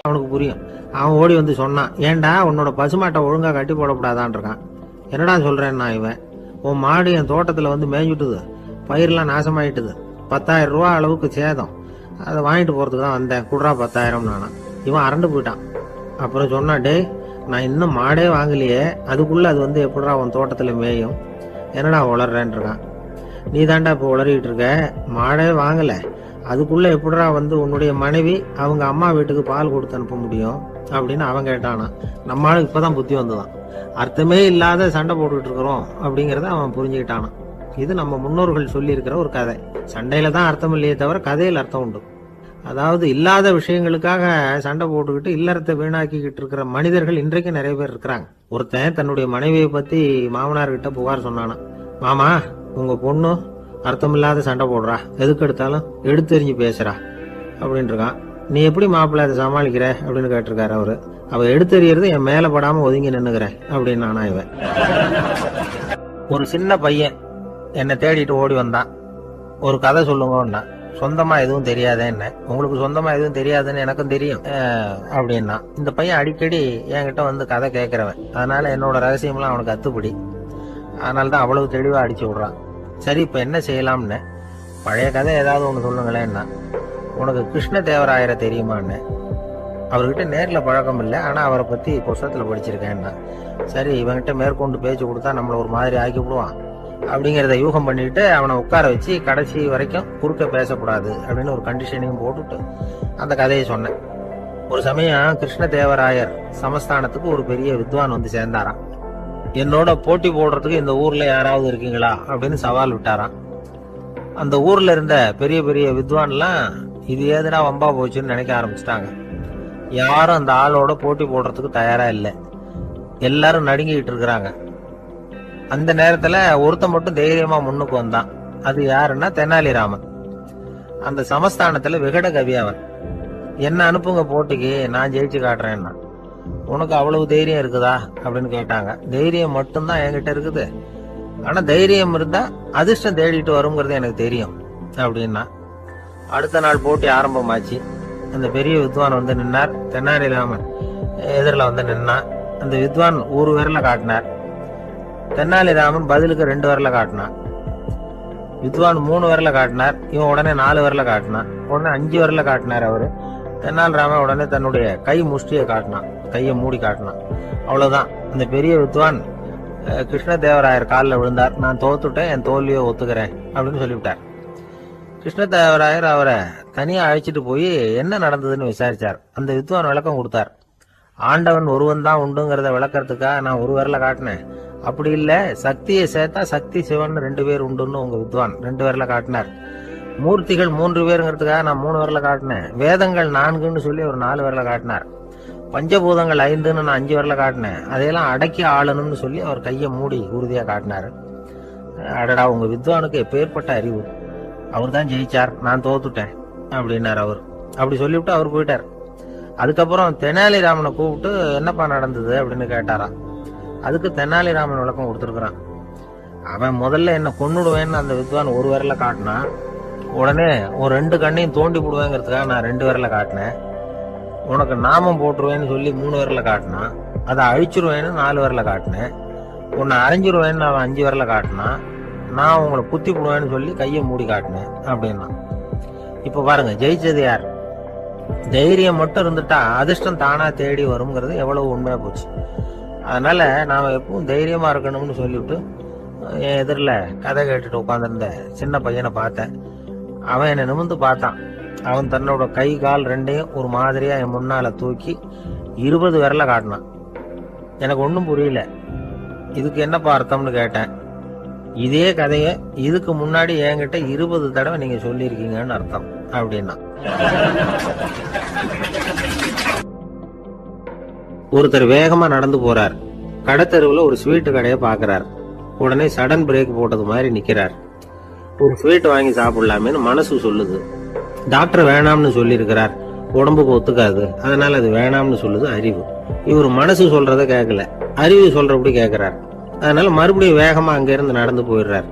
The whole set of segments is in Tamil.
அவனுக்கு புரியும். அவன் ஓடி வந்து சொன்னான், ஏண்டா உன்னோட பசுமாட்டை ஒழுங்கா கட்டி போடக்கூடாதான்னு இருக்கான். என்னடா சொல்றேன்னா இவன், உன் மாடு என் தோட்டத்துல வந்து மேய்ஞ்சுட்டுது, பயிரெல்லாம் நாசமாயிட்டுது, 10,000 ரூபா அளவுக்கு சேதம், அதை வாங்கிட்டு போறதுக்கு தான் வந்தேன், குடுறா 10,000 நானா. இவன் அரண்டு போயிட்டான். அப்புறம் சொன்னா, டே நான் இன்னும் மாடே வாங்கலையே, அதுக்குள்ள அது வந்து எப்படிடா உன் தோட்டத்துல மேயும், என்னடா உளர்றேன்னு இருக்கான். நீ தாண்டா இப்போ உளறிட்டு இருக்க, மாடே வாங்கல, அதுக்குள்ள எப்படிடா வந்து உன்னுடைய மனைவி அவங்க அம்மா வீட்டுக்கு பால் கொடுத்து அனுப்ப முடியும் அப்படின்னு அவன் கேட்டானா. நம்மளுக்கு இப்பதான் புத்தி வந்துதான், அர்த்தமே இல்லாத சண்டை போட்டுக்கிட்டு இருக்கிறோம் அப்படிங்கறத அவன் புரிஞ்சுக்கிட்டானான். இது நம்ம முன்னோர்கள் சொல்லி இருக்கிற ஒரு கதை. சண்டையில தான் அர்த்தம் இல்லையே தவிர கதையில் அர்த்தம் உண்டு. அதாவது இல்லாத விஷயங்களுக்காக சண்டை போட்டுக்கிட்டு இல்லறத்தை வீணாக்கிக்கிட்டு இருக்கிற மனிதர்கள் இன்றைக்கு நிறைய பேர் இருக்கிறாங்க. ஒருத்தன் தன்னுடைய மனைவியை பத்தி மாமனார்கிட்ட புகார் சொன்னானா, மாமா உங்க பொண்ணு அர்த்தமில்லாத சண்டை போடுறா, எதுக்கு எடுத்தாலும் எடுத்தெறிஞ்சு பேசுறா அப்படின்னு இருக்கான். நீ எப்படி மாப்பிள்ளை அதை சமாளிக்கிற அப்படின்னு கேட்டிருக்காரு அவரு. அவ எடுத்தெறியறது என் மேல படாம ஒதுங்கி நின்னுக்கிறேன் அப்படின்னு நானா இவன். ஒரு சின்ன பையன் என்னை தேடிட்டு ஓடி வந்தான். ஒரு கதை சொல்லுங்கன்னா, சொந்தமா எதுவும் தெரியாதே என்ன, உங்களுக்கு சொந்தமா எதுவும் தெரியாதுன்னு எனக்கும் தெரியும் அப்படின்னா. இந்த பையன் அடிக்கடி என்கிட்ட வந்து கதை கேட்கிறவன், அதனால என்னோட ரகசியம்லாம் அவனுக்கு அத்துப்படி, அதனாலதான் அவ்வளவு தெளிவா அடிச்சு விடுறான். சரி இப்ப என்ன செய்யலாம்னு, பழைய கதை ஏதாவது ஒண்ணு சொல்லுங்களேன்னா. உனக்கு கிருஷ்ண தேவராயரை தெரியுமான்னு. அவர்கிட்ட நேர்ல பழக்கம் இல்லை, ஆனா அவரை பத்தி புஸ்தகத்துல படிச்சிருக்கேன்னா. சரி இவன்கிட்ட மேற்கொண்டு பேச்சு கொடுத்தா நம்மள ஒரு மாதிரி ஆக்கி விடுவான் அப்படிங்கிறத யூகம் பண்ணிட்டு அவனை உட்கார வச்சு கடைசி வரைக்கும் குறுக்க பேசக்கூடாது அப்படின்னு ஒரு கண்டிஷனையும் போட்டுட்டு அந்த கதையை சொன்னேன். ஒரு சமயம் கிருஷ்ண தேவராயர் சமஸ்தானத்துக்கு ஒரு பெரிய வித்வான் வந்து சேர்ந்தாராம். என்னோட போட்டி போடுறதுக்கு இந்த ஊர்ல யாராவது இருக்கீங்களா அப்படின்னு சவால் விட்டாராம். அந்த ஊர்ல இருந்த பெரிய பெரிய வித்வான்லாம் இது ஏதுனா வம்பா போச்சுன்னு நினைக்க ஆரம்பிச்சிட்டாங்க. யாரும் அந்த ஆளோட போட்டி போடுறதுக்கு தயாரா இல்லை, எல்லாரும் நடுங்கிட்டு இருக்கிறாங்க. அந்த நேரத்துல ஒருத்த மட்டும் தைரியமா முன்னுக்கு வந்தான். அது யாருன்னா தெனாலிராமன். அந்த சமஸ்தானத்துல விகட கவி அவன். என்ன அனுப்புங்க போட்டிக்கு, நான் ஜெயிச்சு காட்டுறேன்னா. உனக்கு அவ்வளவு தைரியம் இருக்குதா அப்படின்னு கேட்டாங்க. தைரியம் மட்டும்தான் என்கிட்ட இருக்குது, ஆனா தைரியம் இருந்தா அதிர்ஷ்டம் தேடிட்டு வருங்கிறது எனக்கு தெரியும் அப்படின்னா. அடுத்த நாள் போட்டி ஆரம்பமாச்சு. அந்த பெரிய வித்வான் வந்து நின்னார். தெனாலிராமன் எதிரில் வந்து நின்னா. அந்த வித்வான் ஒரு விரல காட்டினார். தெனாலிராமன் பதிலுக்கு 2 விரல காட்டினான். வித்வான் 3 விரல காட்டினார். இவன் உடனே 4 விரல காட்டினான். உடனே 5 விரல காட்டினார் அவரு. தெனாலிராமன் உடனே தன்னுடைய கை முஷ்டியை காட்டினான், கையை மூடி காட்டினான். அவ்வளவுதான். அந்த பெரிய வித்வான் கிருஷ்ணதேவராயர் காலில் விழுந்தார். நான் தோத்துட்டேன், என் தோல்வியை ஒத்துக்கிறேன் அப்படின்னு சொல்லிவிட்டார். கிருஷ்ணதேவராயர் அவரை தனியா அழைச்சிட்டு போய் என்ன நடந்ததுன்னு விசாரிச்சார். அந்த வித்வான் விளக்கம் கொடுத்தார். ஆண்டவன் ஒருவன் தான் உண்டுங்கிறத விளக்கறதுக்காக நான் ஒரு விரல காட்டினேன், அப்படி இல்ல சக்தியை சேர்த்தா சக்தி சிவன் 2 பேர் உண்டுன்னு உங்க வித்வான் 2 விரல காட்டினார். மூர்த்திகள் 3 பேருங்கிறதுக்காக நான் 3 விரல காட்டினேன். வேதங்கள் 4ன்னு சொல்லி ஒரு 4 விரல காட்டினார். பஞ்சபூதங்கள் 5ன்னு நான் 5 விரல காட்டினேன். அதையெல்லாம் அடக்கி ஆளணும்னு சொல்லி அவர் கையை மூடி உறுதியா காட்டினாரு. அடடா, உங்க வித்வானுக்கு எப்பேற்பட்ட அறிவு, அவர் தான் ஜெயிச்சார், நான் தோத்துட்டேன் அப்படின்னார் அவர். அப்படி சொல்லிவிட்டு அவர் போயிட்டார். அதுக்கப்புறம் தெனாலிராமனை கூப்பிட்டு என்னப்பா நடந்தது அப்படின்னு கேட்டாராம். அதுக்கு தெனாலிராமன் விளக்கம் கொடுத்துருக்கிறான். அவன் முதல்ல என்ன கொன்னுடுவேன்னு அந்த வித்வான் ஒரு விரல காட்டினான். உடனே ஒரு 2 கண்ணையும் தோண்டி போடுவேங்கிறதுக்காக நான் 2 விரல காட்டினேன். உனக்கு நாமம் போட்டுருவேன்னு சொல்லி 3 விரல காட்டினான். அதை அழிச்சிருவேன்னு 4 விரல காட்டினேன். உன்னை அரைஞ்சிருவேன்னு அவன் 5 விரல காட்டினான். நான் உங்களை குத்தி போடுவேன்னு சொல்லி கையை மூடி காட்டினேன் அப்படின்னா. இப்ப பாருங்க, ஜெயிச்சது யார்? தைரியம் மட்டும் இருந்துட்டா அதிர்ஷ்டம் தானா தேடி வருங்கிறது எவ்வளவு உண்மையா போச்சு. அதனால நாம எப்பவும் தைரியமா இருக்கணும்னு சொல்லிவிட்டு என் எதிரில் கதை கேட்டுட்டு உட்காந்துருந்த சின்ன பையனை பார்த்தேன். அவன் என்னை நிமிர்ந்து பார்த்தான். அவன் தன்னோட கை கால் 2யும் ஒரு மாதிரியா என் முன்னால தூக்கி 20 விரல காட்டினான். எனக்கு ஒன்றும் புரியல. இதுக்கு என்னப்பா அர்த்தம்னு கேட்டேன். இதே கதையை இதுக்கு முன்னாடி என்கிட்ட 20 தடவை நீங்க சொல்லியிருக்கீங்கன்னு அர்த்தம் அப்படின்னா. ஒருத்தர் வேகமா நடந்து போறார். கடத்தெருவுல ஒரு ஸ்வீட்டு கடையை பாக்குறார். உடனே சடன் பிரேக் போட்டது மாதிரி நிக்கிறார். ஒரு ஸ்வீட் வாங்கி சாப்பிடலாமேன்னு மனசு சொல்லுது. டாக்டர் வேணாம்னு சொல்லி இருக்கிறார், உடம்புக்கு ஒத்துக்காது, அதனால அது வேணாம்னு சொல்லுது அறிவு. இவர் மனசு சொல்றத கேட்கல, அறிவு சொல்றபடி கேட்கிறார். அதனால மறுபடியும் வேகமா அங்க இருந்து நடந்து போயிடுறார்.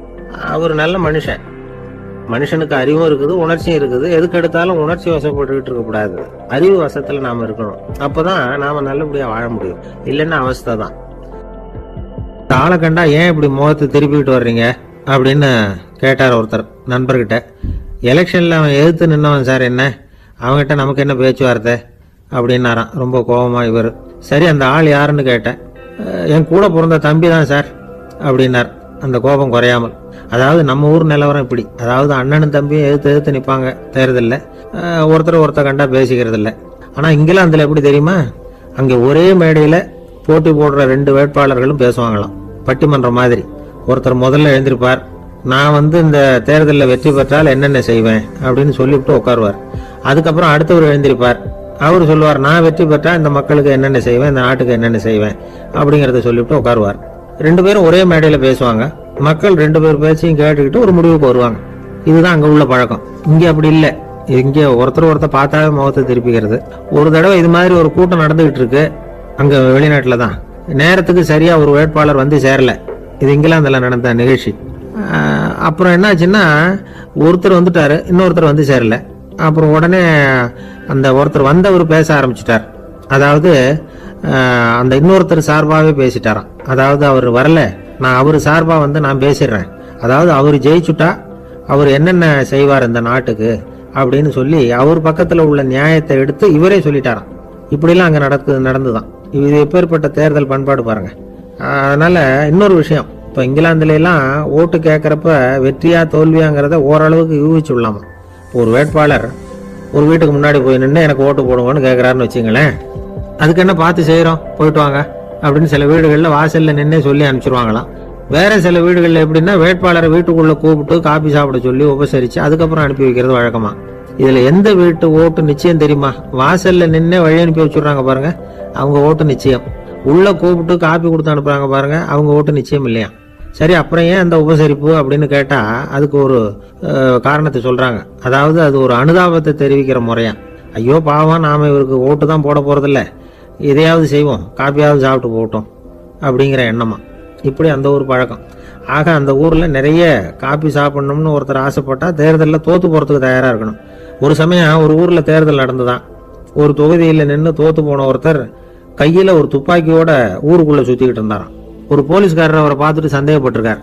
அவர் நல்ல மனுஷன். மனுஷனுக்கு அறிவும் இருக்குது, உணர்ச்சியும் இருக்குது. எதுக்கு எடுத்தாலும் உணர்ச்சி வசப்பட்டுக்கிட்டு இருக்கக்கூடாது. அறிவு வசத்துல நாம இருக்கணும். அப்பதான் நாம நல்லபடியா வாழ முடியும். இல்லைன்னா அவஸ்தை தான். ஆளை கண்டா ஏன் இப்படி முகத்தை திருப்பிக்கிட்டு வர்றீங்க அப்படின்னு கேட்டார் ஒருத்தர் நண்பர்கிட்ட. எலெக்ஷன்ல அவன் எதிர்த்து நின்னவன் சார், என்ன அவங்ககிட்ட நமக்கு என்ன பேச்சுவார்த்தை அப்படின்னாராம் ரொம்ப கோபமா இவர். சரி, அந்த ஆள் யாருன்னு கேட்டேன். என் கூட பிறந்த தம்பி தான் சார் அப்படின்னார் அந்த கோபம் குறையாமல். அதாவது நம்ம ஊர் நிலவரம் இப்படி. அதாவது அண்ணனும் தம்பியும் எதிர்த்து நிற்பாங்க தேர்தலில். ஒருத்தர் கண்டா பேசிக்கிறது இல்லை. ஆனால் இங்கிலாந்துல எப்படி தெரியுமா, அங்கே ஒரே மேடையில் போட்டி போடுற 2 வேட்பாளர்களும் பேசுவாங்களாம், பட்டிமன்றம் மாதிரி. ஒருத்தர் முதல்ல எழுந்திருப்பார், நான் இந்த தேர்தலில் வெற்றி பெற்றால் என்னென்ன செய்வேன் அப்படின்னு சொல்லிவிட்டு உட்காருவார். அதுக்கப்புறம் அடுத்தவர் எழுந்திருப்பார், அவர் சொல்லுவார், நான் வெற்றி பெற்றா இந்த மக்களுக்கு என்னென்ன செய்வேன், இந்த நாட்டுக்கு என்னென்ன செய்வேன் அப்படிங்கறத சொல்லிவிட்டு உட்காருவார். 2 பேரும் ஒரே மேடையில பேசுவாங்க. மக்கள் 2 பேர் பேச்சையும் கேட்டுக்கிட்டு ஒரு முடிவுக்கு வருவாங்க. இதுதான் அங்க உள்ள பழக்கம். இங்க அப்படி இல்லை. இங்க ஒருத்தர் பார்த்தாவே முகத்தை திருப்பிக்கிறது. ஒரு தடவை இது மாதிரி ஒரு கூட்டம் நடந்துகிட்டு இருக்கு அங்க வெளிநாட்டுல தான். நேரத்துக்கு சரியா ஒரு வேட்பாளர் வந்து சேரல. இது இங்கிலாந்துல நடந்த நிகழ்ச்சி. அப்புறம் என்னாச்சுன்னா, ஒருத்தர் வந்துட்டாரு, இன்னொருத்தர் வந்து சேரல. அப்புறம் உடனே அந்த ஒருத்தர் வந்தவர் பேச ஆரம்பிச்சுட்டார். அதாவது அந்த இன்னொருத்தர் சார்பாவே பேசிட்டாராம். அதாவது அவர் வரல, நான் அவர் சார்பா நான் பேசிடுறேன். அதாவது அவர் ஜெயிச்சுட்டா அவர் என்னென்ன செய்வார் இந்த நாட்டுக்கு அப்படின்னு சொல்லி அவர் பக்கத்துல உள்ள நியாயத்தை எடுத்து இவரே சொல்லிட்டாராம். இப்படிலாம் அங்க நடந்துதான். இது எப்பேற்பட்ட தேர்தல் பண்பாடு பாருங்க. அதனால இன்னொரு விஷயம், இப்ப இங்கிலாந்துல எல்லாம் ஓட்டு கேட்கறப்ப வெற்றியா தோல்வியாங்கிறத ஓரளவுக்கு யூகிச்சுடலாமா. ஒரு வேட்பாளர் ஒரு வீட்டுக்கு முன்னாடி போய் நின்று எனக்கு ஓட்டு போடுங்கன்னு கேட்கறாருன்னு வச்சுங்களேன், அதுக்கு என்ன பார்த்து செய்யறோம், போயிட்டு வாங்க அப்படின்னு சில வீடுகள்ல வாசல்ல நின்னே சொல்லி அனுப்பிச்சிருவாங்களாம். வேற சில வீடுகள்ல எப்படின்னா, வேட்பாளரை வீட்டுக்குள்ள கூப்பிட்டு காபி சாப்பிட சொல்லி உபசரிச்சு அதுக்கப்புறம் அனுப்பி வைக்கிறது வழக்கமா. இதுல எந்த வீட்டு ஓட்டு நிச்சயம் தெரியுமா? வாசல்ல நின்னே வழி அனுப்பி வச்சுடுறாங்க பாருங்க, அவங்க ஓட்டு நிச்சயம். உள்ள கூப்பிட்டு காப்பி கொடுத்து அனுப்புறாங்க பாருங்க, அவங்க ஓட்டு நிச்சயம் இல்லையா. சரி, அப்புறம் ஏன் அந்த உபசரிப்பு அப்படின்னு கேட்டா அதுக்கு ஒரு காரணத்தை சொல்றாங்க. அதாவது அது ஒரு அனுதாபத்தை தெரிவிக்கிற முறையா. ஐயோ பாவம், நாம இவருக்கு ஓட்டு தான் போட போறதில்ல, இதையாவது செய்வோம், காப்பியாவது சாப்பிட்டு போட்டோம் அப்படிங்கிற எண்ணமா. இப்படி அந்த ஊர் பழக்கம். ஆக அந்த ஊர்ல நிறைய காப்பி சாப்பிடணும்னு ஒருத்தர் ஆசைப்பட்டா தேர்தலில் தோத்து போறதுக்கு தயாரா இருக்கணும். ஒரு சமயம் ஒரு ஊர்ல தேர்தல் நடந்துதான். ஒரு தொகுதியில நின்று தோத்து போன ஒருத்தர் கையில ஒரு துப்பாக்கியோட ஊருக்குள்ள சுத்திக்கிட்டு இருந்தாராம். ஒரு போலீஸ்காரர் அவரை பார்த்துட்டு சந்தேகப்பட்டிருக்கார்.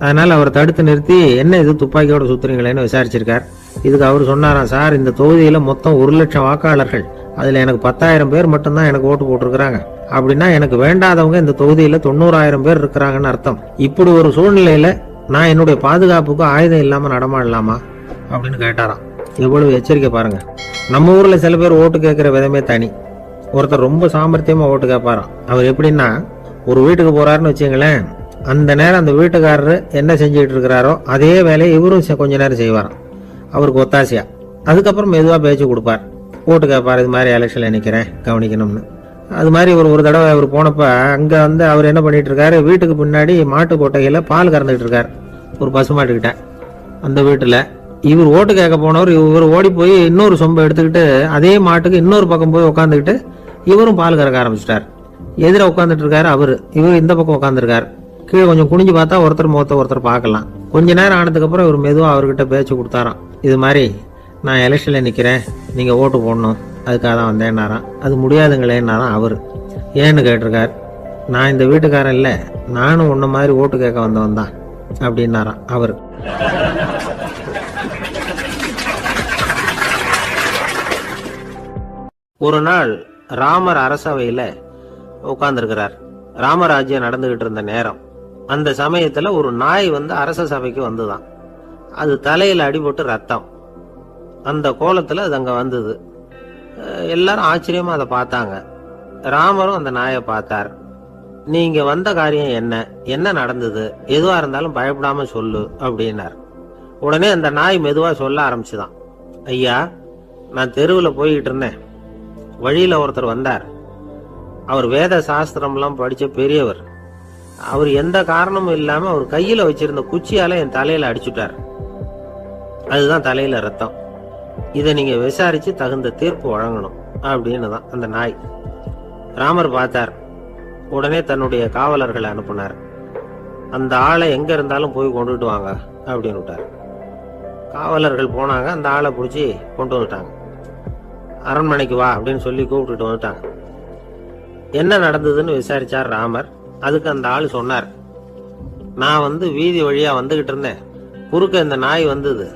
அதனால அவரை தடுத்து நிறுத்தி, என்ன இது துப்பாக்கியோட சுத்துறீங்களேன்னு விசாரிச்சிருக்கார். இதுக்கு அவர் சொன்னாராம், சார், இந்த தொகுதியில மொத்தம் 1,00,000 வாக்காளர்கள், அதுல எனக்கு 10,000 பேர் மட்டும்தான் எனக்கு ஓட்டு போட்டிருக்கிறாங்க. அப்படின்னா எனக்கு வேண்டாதவங்க இந்த தொகுதியில 90,000 பேர் இருக்கிறாங்கன்னு அர்த்தம். இப்படி ஒரு சூழ்நிலையில நான் என்னுடைய பாதுகாப்புக்கு ஆயுதம் இல்லாம நடமாடலாமா அப்படின்னு கேட்டாராம். எவ்வளவு எச்சரிக்கை பாருங்க. நம்ம ஊர்ல சில பேர் ஓட்டு கேட்கிற விதமே தனி. ஒருத்தர் ரொம்ப சாமர்த்தியமா ஓட்டு கேட்பாராம். அவர் எப்படின்னா, ஒரு வீட்டுக்கு போறாருன்னு வச்சுங்களேன், அந்த நேரம் அந்த வீட்டுக்காரரு என்ன செஞ்சுட்டு இருக்கிறாரோ அதே வேலையை இவரும் கொஞ்ச நேரம் செய்வாராம், அவருக்கு ஒத்தாசையா. அதுக்கப்புறம் மெதுவா பேச்சு கொடுப்பார், ஓட்டு கேட்பார், இது மாதிரி எலெக்ஷன்ல நிக்கிறேன் கவனிக்கணும்னு. அது மாதிரி ஒரு தடவை அவர் போனப்ப அங்க அவர் என்ன பண்ணிட்டு இருக்காரு, வீட்டுக்கு பின்னாடி மாட்டு கொட்டையில பால் கறந்துட்டு இருக்காரு ஒரு பசுமாட்டுக்கிட்ட. அந்த வீட்டுல இவர் ஓட்டு கேட்க போனவர் இவர் ஓடி போய் இன்னொரு சொம்பை எடுத்துக்கிட்டு அதே மாட்டுக்கு இன்னொரு பக்கம் போய் உட்காந்துக்கிட்டு இவரும் பால் கறக்க ஆரம்பிச்சிட்டார். எதிர உட்காந்துட்டு இருக்காரு அவரு, இவர் இந்த பக்கம் உட்காந்துருக்காரு. கீழே கொஞ்சம் குனிஞ்சு பார்த்தா ஒருத்தர் முகத்தை ஒருத்தர் பார்க்கலாம். கொஞ்ச நேரம் ஆனதுக்கு அப்புறம் இவர் மெதுவா அவர்கிட்ட பேச்சு கொடுத்தாராம். இது மாதிரி நான் எலெக்ஷன்ல நிக்கிறேன், நீங்க ஓட்டு போடணும், அதுக்காக தான் வந்தேன்னாராம். அது முடியாதுங்களேன்னாராம் அவரு. ஏன்னு கேட்டிருக்கார். நான் இந்த வீட்டுக்காரன் இல்ல, நானும் உன்ன மாதிரி ஓட்டு கேட்க வந்தவன் தான் அப்படின்னாராம் அவரு. ஒரு நாள் ராமர் அரசவையில உட்கார்ந்துருக்கிறார். ராமராஜ்யம் நடந்துகிட்டு இருந்த நேரம். அந்த சமயத்துல ஒரு நாய் அரச சபைக்கு வந்துதான். அது தலையில அடிபட்டு ரத்தம். அந்த கோலத்துல அது அங்க வந்தது. எல்லாரும் ஆச்சரியமா அதை பார்த்தாங்க. ராமரும் அந்த நாயை பார்த்தார். நீங்க வந்த காரியம் என்ன, என்ன நடந்தது, எதுவா இருந்தாலும் பயப்படாம சொல்லு அப்படின்னார். உடனே அந்த நாய் மெதுவா சொல்ல ஆரம்பிச்சுதான். ஐயா, நான் தெருவில் போய்கிட்டு இருந்தேன். வழியில ஒருத்தர் வந்தார். அவர் வேத சாஸ்திரம் எல்லாம் படிச்ச பெரியவர். அவர் எந்த காரணமும் இல்லாம அவர் கையில வச்சிருந்த குச்சியால என் தலையில அடிச்சுட்டார். அதுதான் தலையில ரத்தம். இதை நீங்க விசாரிச்சு தகுந்த தீர்ப்பு வழங்கணும் அப்படின்னு தான் அந்த நாய். ராமர் பார்த்தார். உடனே தன்னுடைய காவலர்களை அனுப்புனார். அந்த ஆளை எங்க இருந்தாலும் போய் கொண்டுட்டு வாங்க அப்படின்னு விட்டார். காவலர்கள் போனாங்க, அந்த ஆளை பிடிச்சி கொண்டு வந்துட்டாங்க. அரண்மனைக்கு வா அப்படின்னு சொல்லி கூப்பிட்டுட்டு வந்துட்டாங்க. என்ன நடந்ததுன்னு விசாரிச்சார் ராமர். அதுக்கு அந்த ஆள் சொன்னார், நான் வந்து வீதி வழியா வந்துகிட்டு இருந்தேன், குறுக்க இந்த நாய் வந்தது,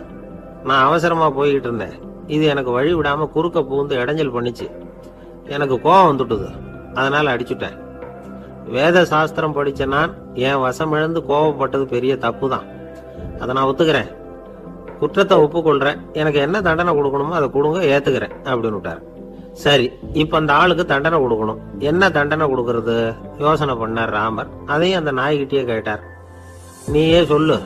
நான் அவசரமா போய்கிட்டு இருந்தேன், இது எனக்கு வழி விடாம குறுக்க புகுந்து இடைஞ்சல் பண்ணிச்சு, எனக்கு கோபம் வந்துட்டுது, அதனால அடிச்சுட்டேன். வேத சாஸ்திரம் படிச்ச நான் என் வசம் இழந்து கோபப்பட்டது பெரிய தப்பு தான், அதை நான் ஒத்துக்கிறேன், குற்றத்தை ஒப்புக்கொள்றேன், எனக்கு என்ன தண்டனை கொடுக்கணுமோ அதை கொடுங்க, ஏத்துக்கிறேன் அப்படின்னு விட்டார். சரி, இப்ப அந்த ஆளுக்கு தண்டனை கொடுக்கணும், என்ன தண்டனை கொடுக்கறது யோசனை பண்ணார் ராமர். அதையும் அந்த நாய்கிட்டயே கேட்டார். நீயே சொல்லு,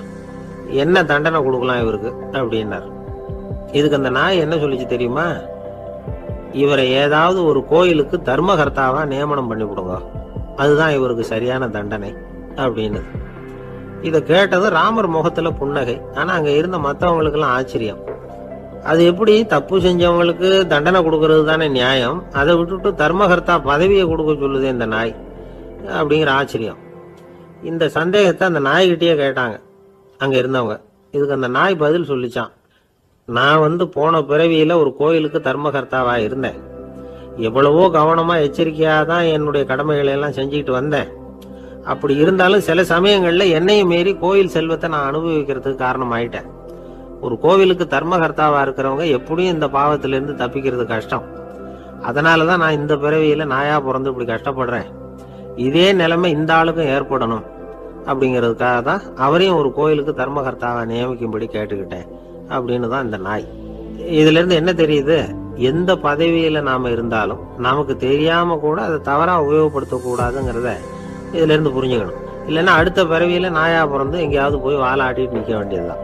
என்ன தண்டனை கொடுக்கலாம் இவருக்கு அப்படின்னார். இதுக்கு அந்த நாய் என்ன சொல்லிச்சு தெரியுமா? இவரை ஏதாவது ஒரு கோயிலுக்கு தர்மகர்த்தாவா நியமனம் பண்ணி விடுங்க, அதுதான் இவருக்கு சரியான தண்டனை அப்படின்னு. இத கேட்டது ராமர் முகத்துல புன்னகை. ஆனா அங்க இருந்த மத்தவங்களுக்கு எல்லாம் ஆச்சரியம். அது எப்படி தப்பு செஞ்சவங்களுக்கு தண்டனை கொடுக்கறது தானே நியாயம், அதை விட்டுட்டு தர்மகர்த்தா பதவியை கொடுக்க சொல்லுது இந்த நாய் அப்படிங்கிற ஆச்சரியம். இந்த சந்தேகத்தை அந்த நாய்கிட்டயே கேட்டாங்க அங்க இருந்தவங்க. இதுக்கு அந்த நாய் பதில் சொல்லிச்சான், நான் வந்து போன பிறவியில ஒரு கோயிலுக்கு தர்மகர்த்தாவா இருந்தேன், எவ்வளவோ கவனமா எச்சரிக்கையா தான் என்னுடைய கடமைகளை எல்லாம் செஞ்சுக்கிட்டு வந்தேன். அப்படி இருந்தாலும் சில சமயங்கள்ல என்னையும் மீறி கோயில் செல்வத்தை நான் அனுபவிக்கிறதுக்கு காரணம் ஆயிட்டேன். ஒரு கோவிலுக்கு தர்மகர்த்தாவா இருக்கிறவங்க எப்படியும் இந்த பாவத்திலிருந்து தப்பிக்கிறது கஷ்டம். அதனாலதான் நான் இந்த பிறவியில நாயா பிறந்து இப்படி கஷ்டப்படுறேன். இதே நிலைமை இந்த ஆளுக்கும் ஏற்படணும் அப்படிங்கிறதுக்காக தான் அவரையும் ஒரு கோயிலுக்கு தர்மகர்த்தாவா நியமிக்கும்படி கேட்டுக்கிட்டேன் அப்படின்னு தான் இந்த நாய். இதுல இருந்து என்ன தெரியுது? எந்த பதவியில நாம இருந்தாலும் நமக்கு தெரியாம கூட அதை தவறா உபயோகப்படுத்த கூடாதுங்கிறத இதுல இருந்து புரிஞ்சுக்கணும். இல்லைன்னா அடுத்த பிறவியில நாயா பிறந்து எங்கேயாவது போய் வாழை ஆட்டிட்டு நிக்க வேண்டியதுதான்.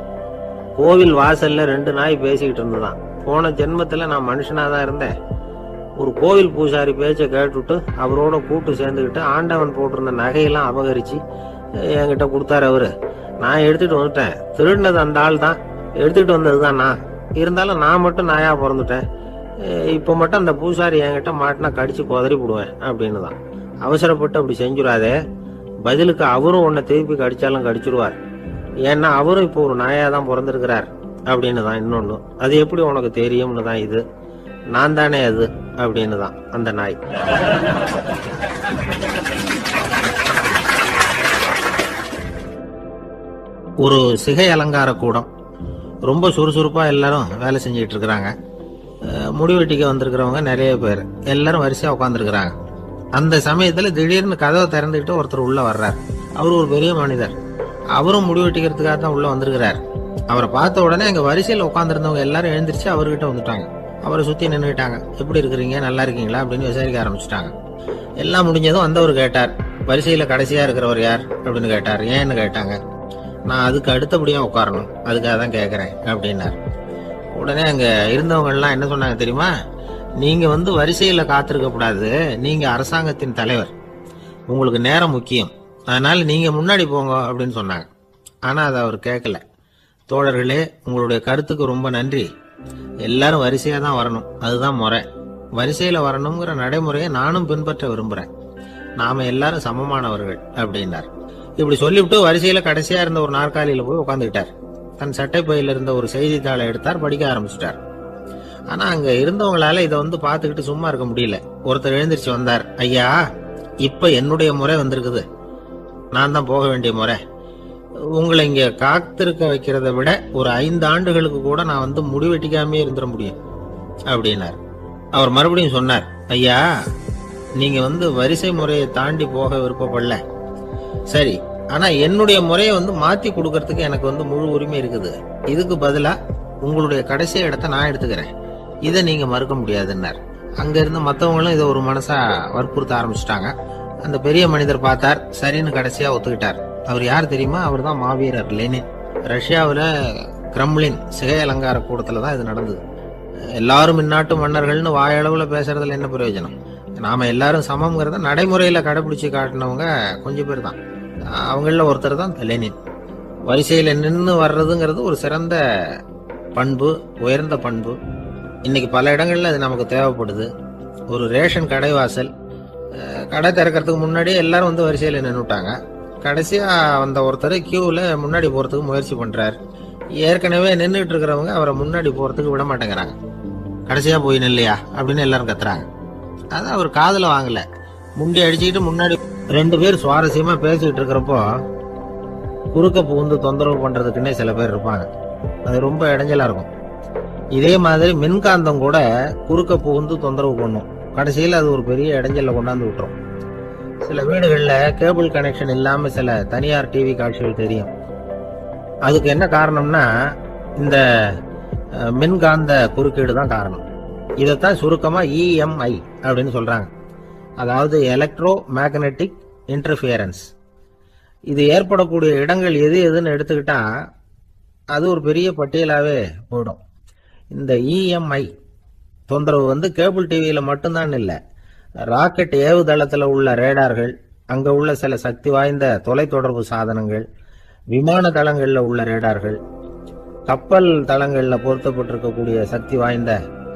கோவில் வாசல்ல 2 நாய் பேசிக்கிட்டு இருந்துதான், போன ஜென்மத்துல நான் மனுஷனாதான் இருந்தேன், ஒரு கோவில் பூசாரி பேச்சை கேட்டுட்டு அவரோட கூட்டு சேர்ந்துக்கிட்டு ஆண்டவன் போட்டிருந்த நகையெல்லாம் அபகரிச்சு என்கிட்ட கொடுத்தாரு அவரு. நான் எடுத்துட்டு வந்துட்டேன், திருடினது அந்த ஆள் தான், எடுத்துட்டு வந்ததுதான் நான், இருந்தாலும் நான் மட்டும் நாயா பிறந்துட்டேன், இப்ப மட்டும் அந்த பூசாரி என்கிட்ட மாட்டினா கடிச்சு குதறி போடுவேன் அப்படின்னு தான். அவசரப்பட்டு அப்படி செஞ்சுடாதே, பதிலுக்கு அவரும் உன்னை திருப்பி கடிச்சாலும் கடிச்சிருவார், ஏன்னா அவரும் இப்போ ஒரு நாயா தான் பிறந்திருக்கிறார் அப்படின்னு தான். இன்னொன்னு, அது எப்படி உனக்கு தெரியும்னு தான். இது நான் தானே அது அப்படின்னு தான் அந்த நாய். ஒரு சிகை அலங்கார கூடம், ரொம்ப சுறுசுறுப்பா எல்லாரும் வேலை செஞ்சுட்டு இருக்கிறாங்க. முடிவெட்டிக்க வந்திருக்கிறவங்க நிறைய பேர், எல்லாரும் வரிசையா உட்காந்துருக்கிறாங்க. அந்த சமயத்துல திடீர்னு கதவை திறந்துக்கிட்டு ஒருத்தர் உள்ள வர்றார். அவர் ஒரு பெரிய மனிதர், அவரும் முடிவெட்டிக்கிறதுக்காக தான் உள்ள வந்திருக்கிறார். அவரை பார்த்த உடனே அங்க வரிசையில உட்காந்துருந்தவங்க எல்லாரும் எழுந்திரிச்சு அவர்கிட்ட வந்துட்டாங்க. அவரை சுத்தி நின்றுட்டாங்க. எப்படி இருக்கிறீங்க, நல்லா இருக்கீங்களா அப்படின்னு விசாரிக்க ஆரம்பிச்சுட்டாங்க. எல்லாம் முடிஞ்சதும் வந்தவர் கேட்டார், வரிசையில கடைசியா இருக்கிறவர் யார் அப்படின்னு கேட்டார். ஏன்னு கேட்டாங்க. நான் அதுக்கு அடுத்தபடியா உட்காரணும், அதுக்காக தான் கேட்கறேன் அப்படின்னார். உடனே அங்க இருந்தவங்க எல்லாம் என்ன சொன்னாங்க தெரியுமா? நீங்க வந்து வரிசையில காத்திருக்க கூடாது, நீங்க அரசாங்கத்தின் தலைவர், உங்களுக்கு நேரம் முக்கியம், அதனால நீங்க முன்னாடி போங்க அப்படின்னு சொன்னாங்க. ஆனா அதை அவர் கேட்கல. தோழர்களே, உங்களுடைய கருத்துக்கு ரொம்ப நன்றி, எல்லாரும் வரிசையா தான் வரணும், அதுதான் முறை, வரிசையில வரணுங்கிற நடைமுறையை நானும் பின்பற்ற விரும்புறேன், நாம எல்லாரும் சமமானவர்கள் அப்படின்னார். இப்படி சொல்லிவிட்டு வரிசையில கடைசியா இருந்த ஒரு நாற்காலியில போய் உட்காந்துக்கிட்டார். தன் சட்டை பையில இருந்த ஒரு செய்தித்தாளை எடுத்தார், படிக்க ஆரம்பிச்சிட்டார். ஆனா அங்க இருந்தவங்களால இதை வந்து பாத்துக்கிட்டு சும்மா இருக்க முடியல. ஒருத்தர் எழுந்திருச்சு வந்தார். ஐயா, இப்ப என்னுடைய முறை வந்திருக்குது, நான் தான் போக வேண்டிய முறை, உங்களை இங்க காத்திருக்க வைக்கிறத விட ஒரு 5 ஆண்டுகளுக்கு கூட நான் வந்து முடிவெட்டிக்காமே இருந்துட முடியும் அப்படின்னார். அவர் மறுபடியும் சொன்னார், ஐயா, நீங்க வந்து வரிசை முறையை தாண்டி போக விருப்பப்படல, சரி, ஆனா என்னுடைய முறையை வந்து மாத்தி கொடுக்கறதுக்கு எனக்கு வந்து முழு உரிமை இருக்குது, இதுக்கு பதிலா உங்களுடைய கடைசி இடத்தை நான் எடுத்துக்கிறேன், இதை நீங்க மறுக்க முடியாதுன்னார். அங்க இருந்த மத்தவங்களும் இதை ஒரு மனசா வற்புறுத்த ஆரம்பிச்சுட்டாங்க. அந்த பெரிய மனிதர் பார்த்தார், சரின்னு கடைசியா ஒத்துக்கிட்டார். அவர் யார் தெரியுமா? அவர் தான் மாவீரர் லெனின். ரஷ்யாவில் கிரெம்ளின் சிகை அலங்கார கூடத்துல தான் இது நடந்தது. எல்லாரும் இந்நாட்டு மன்னர்கள்னு வாயளவுல பேசுறதுல என்ன பிரயோஜனம்? நாம எல்லாரும் சமம்ங்கிறத நடைமுறையில கடைபிடிச்சு காட்டினவங்க கொஞ்சம் பேர் தான். அவங்கள ஒருத்தர் தான் லெனின். வரிசையில நின்று வர்றதுங்கிறது ஒரு சிறந்த பண்பு, உயர்ந்த பண்பு. இன்னைக்கு பல இடங்கள்ல அது நமக்கு தேவைப்படுது. ஒரு ரேஷன் கடை வாசல், கடை திறக்கிறதுக்கு முன்னாடியே எல்லாரும் வந்து வரிசையில நின்றுட்டாங்க. கடைசியா வந்த ஒருத்தர் கியூல முன்னாடி போறதுக்கு முயற்சி பண்றாரு. ஏற்கனவே நின்றுட்டு இருக்கிறவங்க அவரை முன்னாடி போறதுக்கு விட மாட்டேங்கிறாங்க. கடைசியா போய் நில்லையா அப்படின்னு எல்லாரும் கத்துறாங்க. அதான் அவர் காதுல வாங்கல. முண்டி அடிச்சுக்கிட்டு முன்னாடி 2 பேர் சுவாரஸ்யமா பேசிக்கிட்டு இருக்கிறப்போ குறுக்க புகுந்து தொந்தரவு பண்றதுக்குன்னே சில பேர் இருப்பாங்க. அது ரொம்ப இடைஞ்சலா இருக்கும். இதே மாதிரி மின்காந்தம் கூட குறுக்க புகுந்து தொந்தரவு பண்ணும். கடைசியில் அது ஒரு பெரிய இடைஞ்சல கொண்டாந்து விட்டுரும். சில வீடுகள்ல கேபிள் கனெக்ஷன் இல்லாம சில தனியார் டிவி காட்சிகள் தெரியும். அதுக்கு என்ன காரணம்னா இந்த மின்காந்த குறுக்கீடு தான் காரணம். இதைத்தான் சுருக்கமா இஎம்ஐ அப்படின்னு சொல்றாங்க. அதாவது எலக்ட்ரோ மேக்னெட்டிக் இன்டர்ஃபியரன்ஸ். இது ஏற்படக்கூடிய இடங்கள் எது எதுன்னு எடுத்துக்கிட்டா அது ஒரு பெரிய பட்டியலாவே போயிடும். இந்த இஎம்ஐ தொந்தரவு வந்து கேபிள் டிவியில மட்டும்தான் இல்லை, ராக்கெட் ஏவுதளத்தில் உள்ள ரேடார்கள், அங்க உள்ள சில சக்தி வாய்ந்த தொலைத்தொடர்பு சாதனங்கள், விமான தளங்கள்ல உள்ள ரேடார்கள், கப்பல் தளங்கள்ல பொருத்தப்பட்டிருக்கக்கூடிய சக்தி வாய்ந்த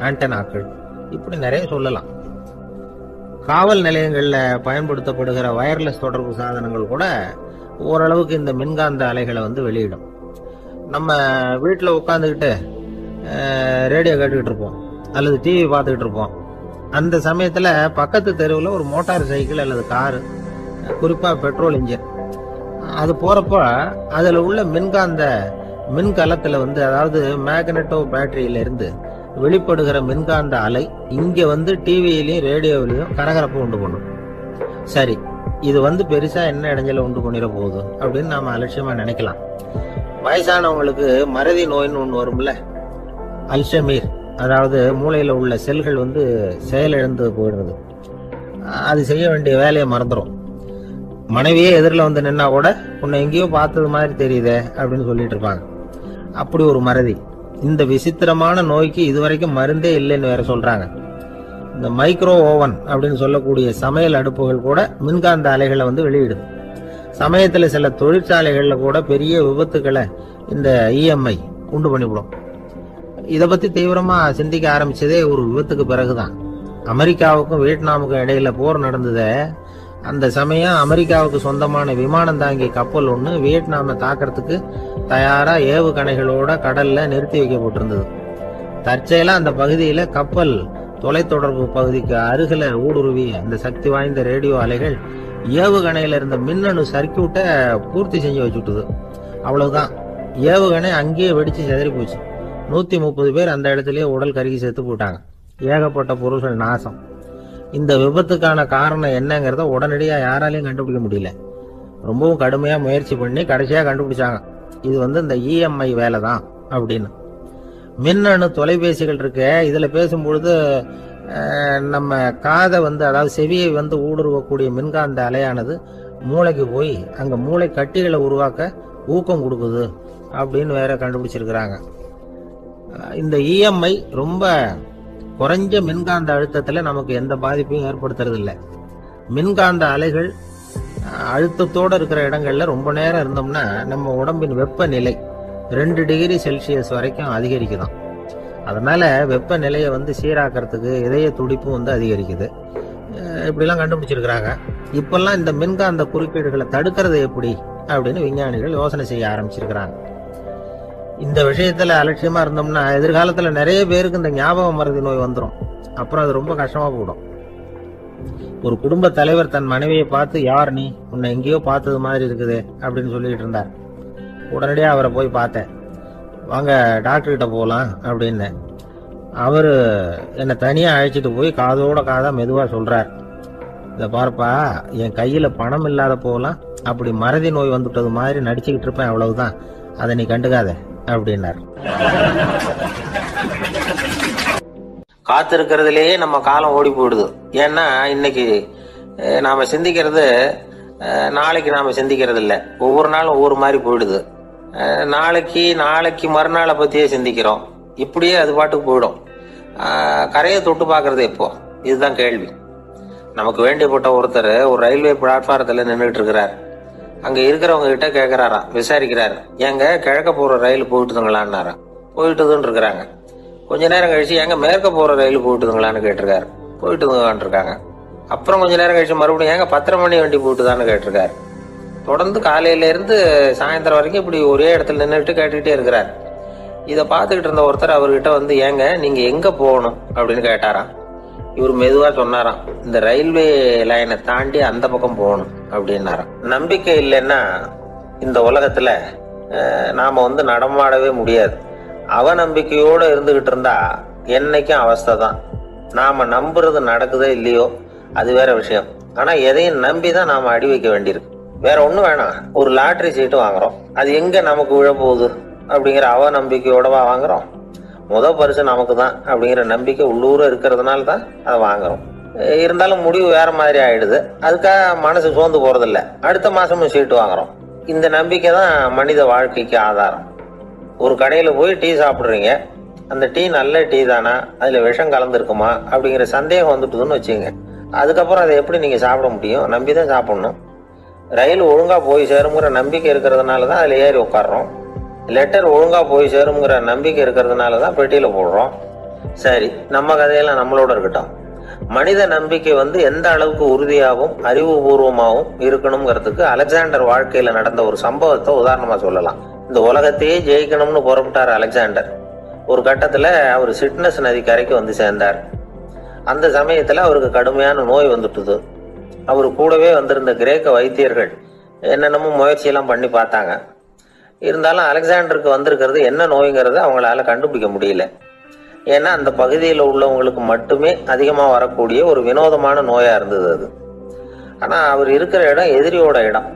ஆண்டனாக்கள், இப்படி நிறைய சொல்லலாம். காவல் நிலையங்கள்ல பயன்படுத்தப்படுகிற வயர்லெஸ் தொடர்பு சாதனங்கள் கூட ஓரளவுக்கு இந்த மின்காந்த அலைகளை வந்து வெளியிடும். நம்ம வீட்டில் உட்காந்துக்கிட்டு ரேடியோ கேட்டுக்கிட்டு இருப்போம் அல்லது டிவி பார்த்துக்கிட்டு இருப்போம். அந்த சமயத்தில் பக்கத்து தெருவில் ஒரு மோட்டார் சைக்கிள் அல்லது காரு, குறிப்பாக பெட்ரோல் இன்ஜின், அது போகிறப்ப அதில் உள்ள மின்காந்த மின்கலத்தில் வந்து அதாவது மேக்னெட்டோ பேட்டரியிலிருந்து வெளிப்படுகிற மின்காந்த அலை இங்கே வந்து டிவியிலையும் ரேடியோவிலையும் கரகரப்பு உண்டு பண்ணும். சரி, இது வந்து பெருசா என்ன இடைஞ்சல உண்டு பண்ணிட போகுது அப்படின்னு நாம அலட்சியமா நினைக்கலாம். வயசானவங்களுக்கு மறதி நோயின்னு ஒன்று வரும்ல, அல்சமீர், அதாவது மூளையில உள்ள செல்கள் வந்து செயலிழந்து போயிடுறது. அது செய்ய வேண்டிய வேலையை மறந்துடும். மனைவியே எதிரில் வந்து நின்னா கூட உன்னை எங்கேயோ பார்த்தது மாதிரி தெரியுதே அப்படின்னு சொல்லிட்டு இருப்பாங்க. அப்படி ஒரு மறதி. இந்த விசித்திரமான நோய்க்கு இதுவரைக்கும் மருந்தே இல்லைன்னு வேற சொல்றாங்க. இந்த மைக்ரோ ஓவன் அப்படின்னு சொல்லக்கூடிய சமையல் அடுப்புகள் கூட மின்காந்த அலைகளை வந்து வெளியிடுது. சமயத்துல சில தொழிற்சாலைகள்ல கூட பெரிய விபத்துக்களை இந்த இஎம்ஐ உண்டு பண்ணிவிடும். இதை பத்தி தீவிரமா சிந்திக்க ஆரம்பிச்சதே ஒரு விபத்துக்கு பிறகுதான். அமெரிக்காவுக்கும் வியட்நாமுக்கும் இடையில போர் நடந்ததே. அந்த சமயம் அமெரிக்காவுக்கு சொந்தமான விமானம் தாங்கிய கப்பல் ஒன்று வியட்நாமை தாக்கிறதுக்கு தயாரா ஏவுகணைகளோட கடல்ல நிறுத்தி வைக்கப்பட்டிருந்தது. தற்செயலா அந்த பகுதியில கப்பல் தொலைத்தொடர்பு பகுதிக்கு அருகில ஊடுருவி அந்த சக்தி வாய்ந்த ரேடியோ அலைகள் ஏவுகணையில இருந்த மின்னணு சர்க்கியூட்டை பூர்த்தி செஞ்சு வச்சுட்டுது. அவ்வளவுதான், ஏவுகணை அங்கேயே வெடிச்சு செதறி போச்சு. 130 பேர் அந்த இடத்துலயே உடல் கருகி செத்து போட்டாங்க. ஏகப்பட்ட பொருள்கள் நாசம். இந்த விபத்துக்கான காரணம் என்னங்கிறத உடனடியா யாராலையும் கண்டுபிடிக்க முடியல. ரொம்பவும் கடுமையா முயற்சி பண்ணி கடைசியா கண்டுபிடிச்சாங்க, இது வந்து இந்த இஎம்ஐ வேலை தான் அப்படின்னு. மின்னணு தொலைபேசிகள் இருக்கு, இதுல பேசும்பொழுது நம்ம காதை வந்து அதாவது செவியை வந்து ஊடுருவக்கூடிய மின்காந்த அலையானது மூளைக்கு போய் அங்க மூளை கட்டிகளை உருவாக்க ஊக்கம் கொடுக்குது அப்படின்னு வேற கண்டுபிடிச்சிருக்கிறாங்க. இந்த இஎம்ஐ ரொம்ப குறைஞ்ச மின்காந்த அழுத்தத்துல நமக்கு எந்த பாதிப்பையும் ஏற்படுத்துறது இல்லை. மின்காந்த அலைகள் அழுத்தத்தோட இருக்கிற இடங்கள்ல ரொம்ப நேரம் இருந்தோம்னா நம்ம உடம்பின் வெப்பநிலை 2 டிகிரி செல்சியஸ் வரைக்கும் அதிகரிக்குதாம். அதனால வெப்பநிலையை வந்து சீராக்கிறதுக்கு இதய துடிப்பும் வந்து அதிகரிக்குது. இப்படிலாம் கண்டுபிடிச்சிருக்கிறாங்க. இப்பெல்லாம் இந்த மின்காந்த குறுக்கீடுகளை தடுக்கிறது எப்படி அப்படின்னு விஞ்ஞானிகள் யோசனை செய்ய ஆரம்பிச்சிருக்கிறாங்க. இந்த விஷயத்துல அலட்சியமா இருந்தோம்னா எதிர்காலத்துல நிறைய பேருக்கு இந்த ஞாபக மறதி நோய் வந்துடும். அப்புறம் அது ரொம்ப கஷ்டமா போடும். ஒரு குடும்ப தலைவர் தன் மனைவியை பார்த்து, யார் நீ, உன்னை எங்கேயோ பார்த்தது மாதிரி இருக்குது அப்படின்னு சொல்லிட்டு இருந்தார். உடனடியா அவரை போய் பார்த்தேன். வாங்க டாக்டர்கிட்ட போகலாம் அப்படின்னு. அவரு என்னை தனியா அழைச்சிட்டு போய் காதோட காதா மெதுவா சொல்றார், இதை பார்ப்பா, என் கையில பணம் இல்லாத போகலாம், அப்படி மறதி நோய் வந்துட்டது மாதிரி நடிச்சுக்கிட்டு இருப்பேன், அவ்வளவுதான், அதை நீ கண்டுக்காத அப்படின்னார். காத்திருக்கிறதுலேயே நம்ம காலம் ஓடி போயிடுது. ஏன்னா இன்னைக்கு நாம சிந்திக்கிறது நாளைக்கு நாம சிந்திக்கிறது இல்லை. ஒவ்வொரு நாளும் ஒவ்வொரு மாதிரி போயிடுது. நாளைக்கு மறுநாளை பத்தியே சிந்திக்கிறோம். இப்படியே அது பாட்டுக்கு போயிடும். கரையை தொட்டு பார்க்கறது எப்போ, இதுதான் கேள்வி. நமக்கு வேண்டியப்பட்ட ஒருத்தர் ஒரு ரயில்வே பிளாட்ஃபாரத்தில் நின்றுட்டு இருக்கிறார். அங்க இருக்கிறவங்க கிட்ட கேட்கிறாராம், விசாரிக்கிறாரு, எங்க கிழக்க போற ரயில் போயிட்டுதுங்களான்னாராம். போயிட்டுதுன்னு இருக்கிறாங்க. கொஞ்ச நேரம் கழிச்சு எங்க மேற்க போற ரயில் போயிட்டுதுங்களான்னு கேட்டிருக்காரு. போயிட்டுதுங்களான் இருக்காங்க. அப்புறம் கொஞ்ச நேரம் கழிச்சு மறுபடியும் எங்க 10:30 மணி வண்டி போயிட்டுதான்னு கேட்டிருக்காரு. தொடர்ந்து காலையிலேருந்து சாயந்தரம் வரைக்கும் இப்படி ஒரே இடத்துல நின்றுட்டு கேட்டுக்கிட்டே இருக்கிறார். இதை பார்த்துக்கிட்டு இருந்த ஒருத்தர் அவர்கிட்ட வந்து, ஏங்க நீங்கள் எங்கே போகணும் அப்படின்னு கேட்டாராம். இவர் மெதுவாக சொன்னாராம், இந்த ரயில்வே லைனை தாண்டி அந்த பக்கம் போகணும் அப்படின்னாராம். நம்பிக்கை இல்லைன்னா இந்த உலகத்தில் நாம் வந்து நடமாடவே முடியாது. அவநம்பிக்கையோடு இருந்துகிட்டு இருந்தா என்னைக்கும் அவஸ்தை தான். நாம் நம்புறது நடக்குதோ இல்லையோ அது வேற விஷயம். ஆனால் எதையும் நம்பி தான் நாம் அடி வைக்க வேண்டியிருக்கு. வேற ஒன்றும் வேணாம், ஒரு லாட்ரி சீட்டு வாங்குறோம், அது எங்கே நமக்கு விழப்போகுது அப்படிங்கிற அவநம்பிக்கையோடவா வாங்குறோம்? பரிசு நமக்கு தான் அப்படிங்கிற நம்பிக்கை உள்ளூர இருக்கிறதுனால தான் அதை வாங்குறோம். இருந்தாலும் முடிவு வேற மாதிரி ஆயிடுது. அதுக்காக மனசு சோர்ந்து போறதில்ல, அடுத்த மாசமும் சீட்டு வாங்குறோம். இந்த நம்பிக்கை தான் மனித வாழ்க்கைக்கு ஆதாரம். ஒரு கடையில் போய் டீ சாப்பிட்றீங்க, அந்த டீ நல்ல டீ தானா, அதில் விஷம் கலந்துருக்குமா அப்படிங்கிற சந்தேகம் வந்துட்டுதுன்னு வச்சுங்க. அதுக்கப்புறம் அதை எப்படி நீங்கள் சாப்பிட முடியும்? நம்பி தான் சாப்பிட்ணும். ரயில் ஒழுங்காக போய் சேருங்கிற நம்பிக்கை இருக்கிறதுனால தான் அதில் ஏறி உட்காடுறோம். லெட்டர் ஒழுங்காக போய் சேருங்கிற நம்பிக்கை இருக்கிறதுனால தான் பெட்டியில் போடுறோம். சரி, நம்ம கதையெல்லாம் நம்மளோட இருக்கட்டும். மனித நம்பிக்கை வந்து எந்த அளவுக்கு உறுதியாகவும் அறிவுபூர்வமாகவும் இருக்கணுங்கிறதுக்கு அலெக்சாண்டர் வாழ்க்கையில் நடந்த ஒரு சம்பவத்தை உதாரணமாக சொல்லலாம். இந்த உலகத்தையே ஜெயிக்கணும்னு புறப்பட்டார் அலெக்சாண்டர். ஒரு கட்டத்தில் அவர் சிட்னஸ் நதி கரைக்கு வந்து சேர்ந்தார். அந்த சமயத்தில் அவருக்கு கடுமையான நோய் வந்துட்டுது. அவர் கூடவே வந்திருந்த கிரேக்க வைத்தியர்கள் என்னென்னமோ முயற்சியெல்லாம் பண்ணி பார்த்தாங்க. இருந்தாலும் அலெக்சாண்டருக்கு வந்திருக்கிறது என்ன நோய்ங்கிறத அவங்களால கண்டுபிடிக்க முடியல. ஏன்னா அந்த பகுதியில் உள்ளவங்களுக்கு மட்டுமே அதிகமாக வரக்கூடிய ஒரு வினோதமான நோயாக இருந்தது அது. ஆனால் அவர் இருக்கிற இடம் எதிரியோட இடம்,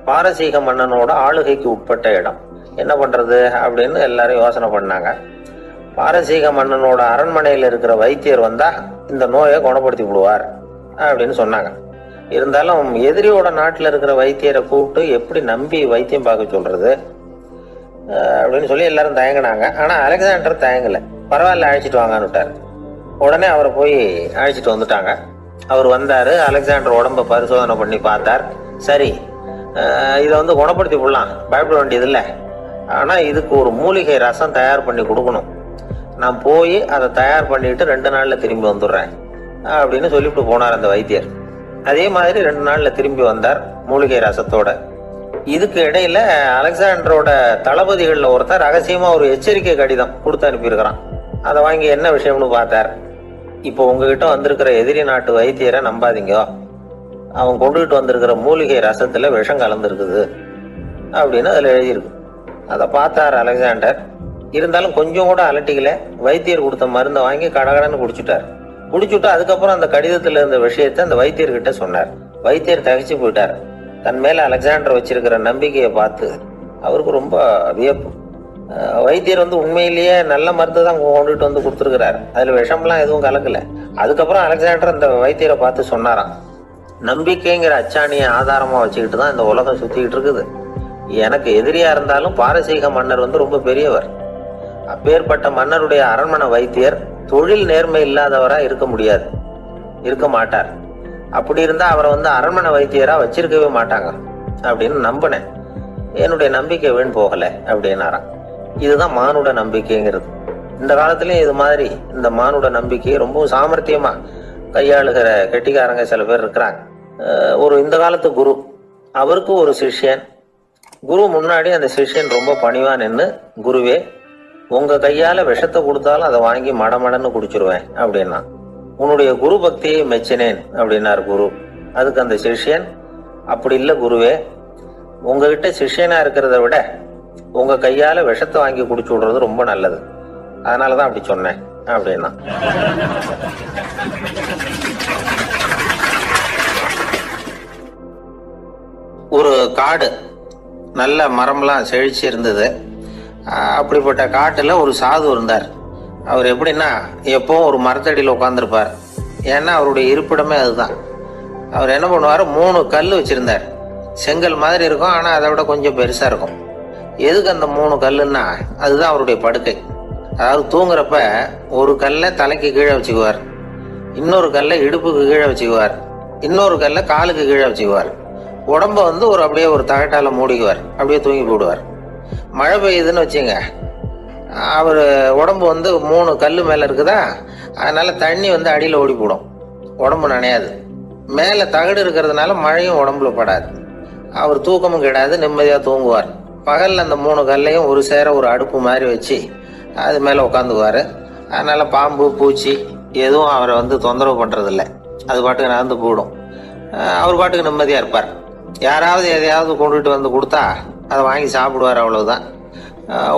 பாரசீக மன்னனோட ஆளுகைக்கு உட்பட்ட இடம். என்ன பண்ணுறது அப்படின்னு எல்லாரும் யோசனை பண்ணாங்க. பாரசீக மன்னனோட அரண்மனையில் இருக்கிற வைத்தியர் வந்தால் இந்த நோயை குணப்படுத்தி விடுவார் அப்படின்னு சொன்னாங்க. இருந்தாலும் எதிரியோட நாட்டில் இருக்கிற வைத்தியரை கூப்பிட்டு எப்படி நம்பி வைத்தியம் பார்க்க சொல்றது அப்படின்னு சொல்லி எல்லாரும் தயங்கினாங்க. ஆனால் அலெக்சாண்டர் தயங்கலை. பரவாயில்ல, அழைச்சிட்டு வாங்கன்னு விட்டார். உடனே அவரை போய் அழைச்சிட்டு வந்துட்டாங்க. அவர் வந்தார், அலெக்சாண்டர் உடம்பை பரிசோதனை பண்ணி பார்த்தார். சரி, இதை வந்து குணப்படுத்தி விடலாம், பயப்பட வேண்டியதில்லை. ஆனால் இதுக்கு ஒரு மூலிகை ரசம் தயார் பண்ணி கொடுக்கணும். நான் போய் அதை தயார் பண்ணிட்டு 2 நாளில் திரும்பி வந்துடுறேன் அப்படின்னு சொல்லிவிட்டு போனார் அந்த வைத்தியர். அதே மாதிரி 2 நாளில் திரும்பி வந்தார் மூலிகை ரசத்தோட. இதுக்கு இடையில அலெக்சாண்டரோட தளபதிகளில் ஒருத்தர் ரகசியமாக ஒரு எச்சரிக்கை கடிதம் கொடுத்து அனுப்பியிருக்கிறான். அதை வாங்கி என்ன விஷயம்னு பார்த்தார். இப்போ உங்ககிட்ட வந்திருக்கிற எதிரி நாட்டு வைத்தியரை நம்பாதீங்க, அவன் கொண்டுகிட்டு வந்திருக்கிற மூலிகை ரசத்தில் விஷம் கலந்துருக்குது அப்படின்னு அதில் எழுதியிருக்கு. அதை பார்த்தார் அலெக்சாண்டர். இருந்தாலும் கொஞ்சம் கூட அலட்டிக்கல. வைத்தியர் கொடுத்த மருந்தை வாங்கி கடகடன்னு குடிச்சுட்டு அதுக்கப்புறம் அந்த கடிதத்தில் இருந்த விஷயத்தை அந்த வைத்தியர்கிட்ட சொன்னார். வைத்தியர் தகைச்சு போயிட்டார். தன் மேல அலெக்சாண்டர் வச்சிருக்கிற நம்பிக்கையை பார்த்து அவருக்கு ரொம்ப வியப்பு. வைத்தியர் வந்து உண்மையிலேயே நல்ல மருந்து தான் கொண்டுட்டு வந்து கொடுத்துருக்கிறார், அதுல விஷம்லாம் எதுவும் கலக்கல. அதுக்கப்புறம் அலெக்சாண்டர் அந்த வைத்தியரை பார்த்து சொன்னாராம், நம்பிக்கைங்கிற அச்சாணியை ஆதாரமா வச்சுக்கிட்டு தான் இந்த உலகம் சுத்திக்கிட்டு இருக்குது. எனக்கு எதிரியா இருந்தாலும் பாரசீக மன்னர் வந்து ரொம்ப பெரியவர். அப்பேற்பட்ட மன்னருடைய அரண்மனை வைத்தியர் தொழில் நேர்மை இல்லாதவரா இருக்க மாட்டார். அப்படி இருந்தா அவரை வந்து அரண்மனை வைத்தியரா வச்சிருக்கவே மாட்டாங்க அப்படின்னு நம்பினேன். என்னுடைய நம்பிக்கை வீண் போகல அப்படின்னாராம். இதுதான் மானுட நம்பிக்கைங்கிறது. இந்த காலத்திலயும் இது மாதிரி இந்த மானுட நம்பிக்கையை ரொம்பவும் சாமர்த்தியமா கையாளுகிற கெட்டிக்காரங்க சில பேர் இருக்கிறாங்க. இந்த காலத்து குரு, அவருக்கு ஒரு சிஷ்யன். குரு முன்னாடி அந்த சிஷ்யன் ரொம்ப பணிவா நின்று, குருவே உங்க கையால விஷத்தை கொடுத்தாலும் அதை வாங்கி மடமடன்னு குடிச்சிருவேன் அப்படின்னா. உன்னுடைய குரு பக்தியை மெச்சினேன் அப்படின்னார் குரு. அதுக்கு அந்த சிஷ்யன், அப்படி இல்லை குருவே, உங்ககிட்ட சிஷ்யனா இருக்கிறத விட உங்க கையால விஷத்தை வாங்கி குடிச்சு விடுறது ரொம்ப நல்லது, அதனாலதான் அப்படி சொன்னேன் அப்படின்னா. ஒரு காடு, நல்ல மரம்லாம் செழிச்சு இருந்தது. அப்படிப்பட்ட காட்டுல ஒரு சாது இருந்தார். அவர் எப்படின்னா எப்பவும் ஒரு மரத்தடியில் உட்காந்துருப்பார். ஏன்னா அவருடைய இருப்பிடமே அதுதான். அவர் என்ன பண்ணுவார், 3 கல் வச்சிருந்தார். செங்கல் மாதிரி இருக்கும், ஆனால் அதை விட கொஞ்சம் பெருசா இருக்கும். எதுக்கு அந்த 3 கல்லுன்னா அதுதான் அவருடைய படுக்கை. அதாவது தூங்குறப்ப ஒரு கல்லை தலைக்கு கீழே வச்சுக்குவார், இன்னொரு கல்லை இடுப்புக்கு கீழே வச்சுக்குவார், இன்னொரு கல்லை காலுக்கு கீழே வச்சுக்குவார். உடம்ப வந்து அப்படியே ஒரு தகட்டால மூடிக்குவார், அப்படியே தூங்கி போடுவார். மழை பெய்யுதுன்னு வச்சுங்க, அவர் உடம்பு வந்து 3 கல் மேலே இருக்குதா, அதனால தண்ணி வந்து அடியில் ஓடி போடும், உடம்பு நனையாது. மேலே தகடு இருக்கிறதுனால மழையும் உடம்புல படாது. அவர் தூக்கமும் கிடையாது, நிம்மதியா தூங்குவார். பகல்ல அந்த 3 கல்லையும் ஒரு சேர ஒரு அடுப்பு மாதிரி வச்சு அது மேல உட்காந்துக்குவாரு. அதனால பாம்பு பூச்சி எதுவும் அவரை தொந்தரவு பண்றதில்லை. அது பாட்டுக்கு நடந்து போடும். அவர் பாட்டுக்கு நிம்மதியா இருப்பார். யாராவது எதையாவது கொண்டுட்டு கொடுத்தா அதை வாங்கி சாப்பிடுவார், அவ்வளவுதான்.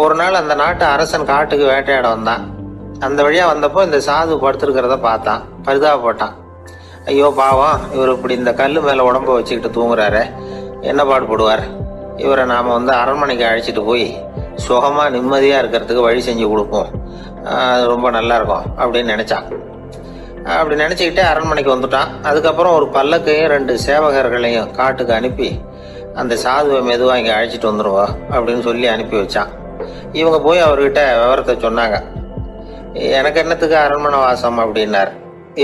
ஒரு நாள் அந்த நாட்டு அரசன் காட்டுக்கு வேட்டையாட வந்தான். அந்த வழியா வந்தப்போ இந்த சாது படுத்திருக்கிறத பார்த்தான். பரிதாபப்பட்டான். ஐயோ பாவம், இவர் இப்படி இந்த கல்லு மேல உடம்ப வச்சுக்கிட்டு தூங்குறாரு, என்ன பாடுபடுவார். இவரை நாம அரண்மனைக்கு அழைச்சிட்டு போய் சுகமா நிம்மதியா இருக்கிறதுக்கு வழி செஞ்சு கொடுப்போம், அது ரொம்ப நல்லா இருக்கும் அப்படின்னு நினைச்சான். அப்படி நினைச்சுக்கிட்டே அரண்மனைக்கு வந்துட்டான். அதுக்கப்புறம் ஒரு பல்லக்கையும் 2 சேவகர்களையும் காட்டுக்கு அனுப்பி அந்த சாதுவை மெதுவா இங்க அழைச்சிட்டு வந்துருவோம் அப்படின்னு சொல்லி அனுப்பி வச்சான். இவங்க போய் அவர்கிட்ட விவரத்தை சொன்னாங்க. எனக்கு என்னத்துக்கு அரண்மனை வாசம் அப்படின்னார்.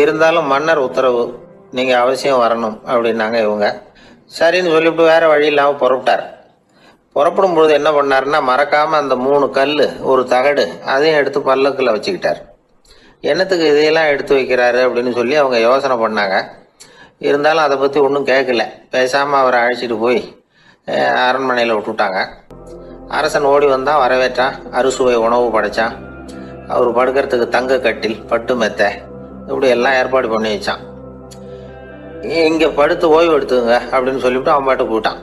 இருந்தாலும் மன்னர் உத்தரவு, நீங்க அவசியம் வரணும் அப்படின்னாங்க இவங்க. சரின்னு சொல்லிவிட்டு வேற வழி இல்லாம புறப்பட்டார். புறப்படும் பொழுது என்ன பண்ணாருன்னா, மறக்காம அந்த 3 கல்லு ஒரு தகடு அதையும் எடுத்து பல்லக்குல வச்சுக்கிட்டார். என்னத்துக்கு இதையெல்லாம் எடுத்து வைக்கிறாரு அப்படின்னு சொல்லி அவங்க யோசனை பண்ணாங்க. இருந்தாலும் அதை பத்தி ஒன்றும் கேட்கல. பேசாம அவரை அழைச்சிட்டு போய் அரண்மனையில விட்டுட்டாங்க. அரசன் ஓடி வந்தான், வரவேற்றான், அறுசுவை உணவு படைச்சான். அவர் படுக்கிறதுக்கு தங்க கட்டில், பட்டு மெத்தை, இப்படி எல்லாம் ஏற்பாடு பண்ணி வச்சான். இங்க படுத்து ஓய்வு எடுத்துங்க அப்படின்னு சொல்லிவிட்டு அவன் பாட்டு போயிட்டான்.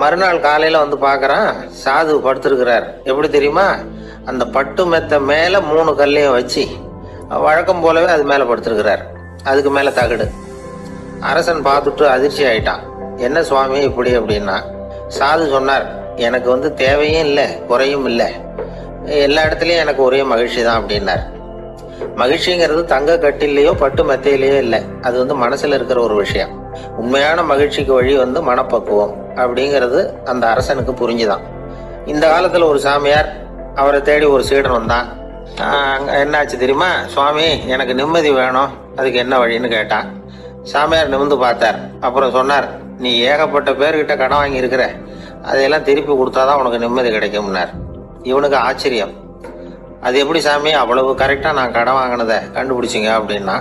மறுநாள் காலையில பாக்குறான், சாது படுத்திருக்கிறார். எப்படி தெரியுமா? அந்த பட்டு மெத்த மேல 3 கல்லையும் வச்சு வழக்கம் போலவே அது மேல படுத்திருக்கிறார். அதுக்கு மேல தகடு. அரசன் பார்த்துட்டு அதிர்ச்சி ஆயிட்டான். என்ன சுவாமி இப்படி அப்படின்னா, சாது சொன்னார், எனக்கு தேவையும் இல்லை குறையும் இல்லை, எல்லா இடத்துலயும் எனக்கு ஒரே மகிழ்ச்சி தான் அப்படின்னார். மகிழ்ச்சிங்கிறது தங்க கட்டிலேயோ பட்டு மெத்தையிலேயோ இல்லை, அது மனசுல இருக்கிற ஒரு விஷயம். உண்மையான மகிழ்ச்சிக்கு வழி மனப்பக்குவம் அப்படிங்கிறது அந்த அரசனுக்கு புரிஞ்சுதான். இந்த காலத்துல ஒரு சாமியார் அவரை தேடி ஒரு சீடன் வந்தான். என்னாச்சு தெரியுமா? சுவாமி, எனக்கு நிம்மதி வேணும், அதுக்கு என்ன வழின்னு கேட்டான். சாமியார் நிமிர்ந்து பார்த்தார். அப்புறம் சொன்னார், நீ ஏகப்பட்ட பேர்கிட்ட கடன் வாங்கி இருக்கிற, அதையெல்லாம் திருப்பி கொடுத்தாதான் உனக்கு நிம்மதி கிடைக்கும்னார். இவனுக்கு ஆச்சரியம். அது எப்படி சாமி, அவ்வளவு கரெக்டா நான் கடன் வாங்கினதை கண்டுபிடிச்சிங்க அப்படின்னா,